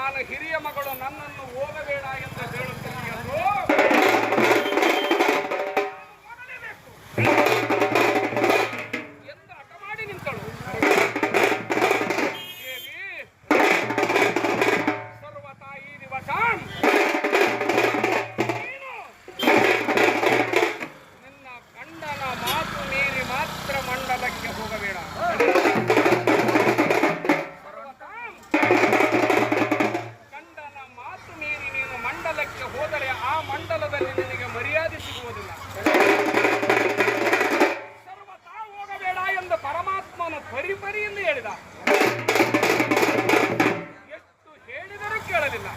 ನಾನು ಹಿರಿಯ ಮಗಳು ನನ್ನನ್ನು ಹೋಗಬೇಡ ಎಂದು ಹೇಳುತ್ತೇನೆ ಎಂದು ಎಂದು ಹಠ ಮಾಡಿ ನಿಂತಳು. ದೇವಿ ಸರ್ವತಾಯಿ ದಿವಸ ನೀನು ನಿನ್ನ ಗಂಡನ ಮಾತು ಮೀರಿ ಮಾತ್ರ ಮಂಡಲಕ್ಕೆ ಹೋಗಬೇಡ. ಗಂಡನ ಮಾತು ಮೀರಿ ನೀನು ಮಂಡಲಕ್ಕೆ ಹೋದರೆ ಆ ಮಂಡಲದಲ್ಲಿ ನಿನಗೆ ಮರ್ಯಾದೆ ಸಿಗುವುದಿಲ್ಲ. ಸರ್ವತಾ ಹೋಗಬೇಡ ಎಂದು ಪರಮಾತ್ಮನು ಪರಿಪರಿಯಿಂದ ಹೇಳಿದ. ಎಷ್ಟು ಹೇಳಿದರೂ ಕೇಳಲಿಲ್ಲ.